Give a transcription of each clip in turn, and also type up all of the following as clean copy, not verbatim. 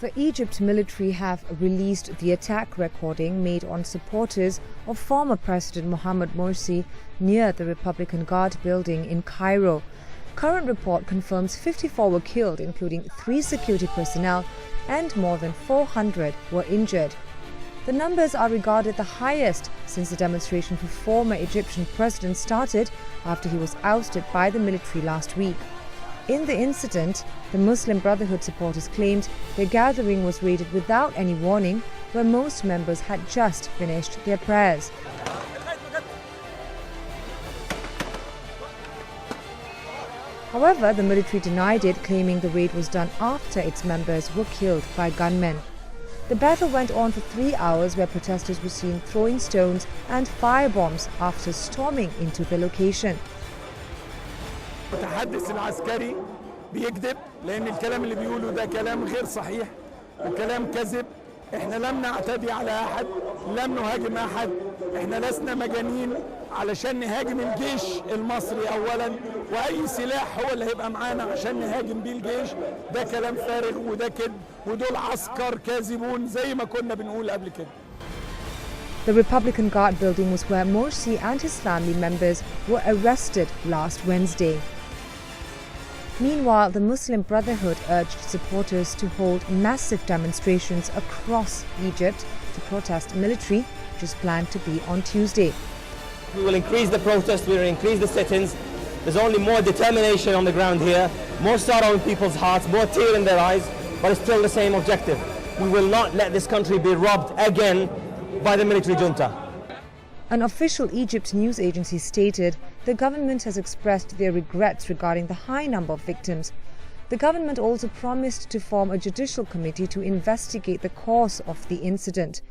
The Egypt military have released the attack recording made on supporters of former President Mohamed Morsi near the Republican Guard building in Cairo. Current report confirms 54 were killed, including 3 security personnel, and more than 400 were injured. The numbers are regarded the highest since the demonstration for former Egyptian president started after he was ousted by the military last week. In the incident, the Muslim Brotherhood supporters claimed their gathering was raided without any warning, where most members had just finished their prayers. However, the military denied it, claiming the raid was done after its members were killed by gunmen. The battle went on for 3 hours, where protesters were seen throwing stones and firebombs after storming into the location. المتحدث العسكري بيكذب لأن الكلام اللي بيقوله ده كلام غير صحيح وكلام كذب. احنا لم نعتدي على أحد، لم نهاجم أحد، احنا لسنا مجانين علشان نهاجم الجيش المصري أولا، وأي سلاح هو اللي هيبقى معانا عشان نهاجم بيه الجيش. ده كلام فارغ وده كذب، ودول عسكر كاذبون زي ما كنا بنقول قبل كده. The Republican Guard building was where Morsi and his family members were arrested last Wednesday. Meanwhile, the Muslim Brotherhood urged supporters to hold massive demonstrations across Egypt to protest military, which is planned to be on Tuesday. We will increase the protest, we will increase the sit-ins. There's only more determination on the ground here, more sorrow in people's hearts, more tear in their eyes, but it's still the same objective. We will not let this country be robbed again by the military junta. An official Egypt news agency stated the government has expressed their regrets regarding the high number of victims. The government also promised to form a judicial committee to investigate the cause of the incident.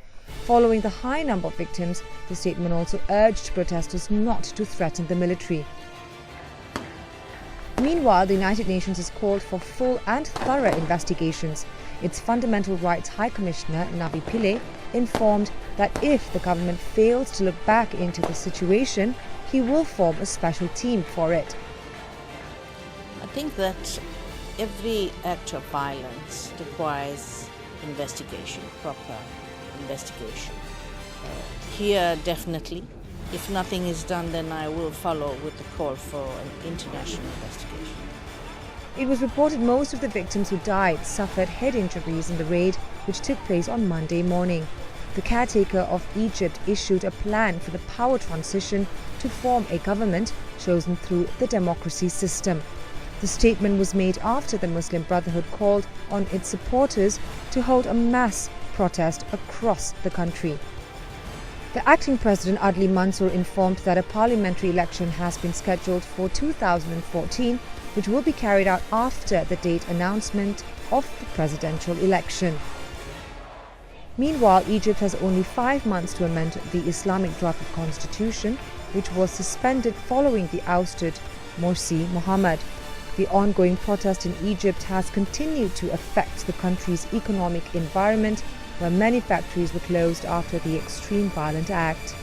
Following the high number of victims, the statement also urged protesters not to threaten the military. Meanwhile, the United Nations has called for full and thorough investigations. Its Fundamental Rights High Commissioner, Nabi Pillay, informed that if the government fails to look back into the situation, he will form a special team for it. I think that every act of violence requires investigation, proper investigation. Here, definitely. If nothing is done, then I will follow with the call for an international investigation. It was reported most of the victims who died suffered head injuries in the raid, which took place on Monday morning. The caretaker of Egypt issued a plan for the power transition to form a government chosen through the democracy system. The statement was made after the Muslim Brotherhood called on its supporters to hold a mass protest across the country. The acting president Adli Mansour informed that a parliamentary election has been scheduled for 2014, which will be carried out after the date announcement of the presidential election. Meanwhile, Egypt has only 5 months to amend the Islamic drafted constitution, which was suspended following the ousted Morsi Mohammed. The ongoing protest in Egypt has continued to affect the country's economic environment, where many factories were closed after the extreme violent act.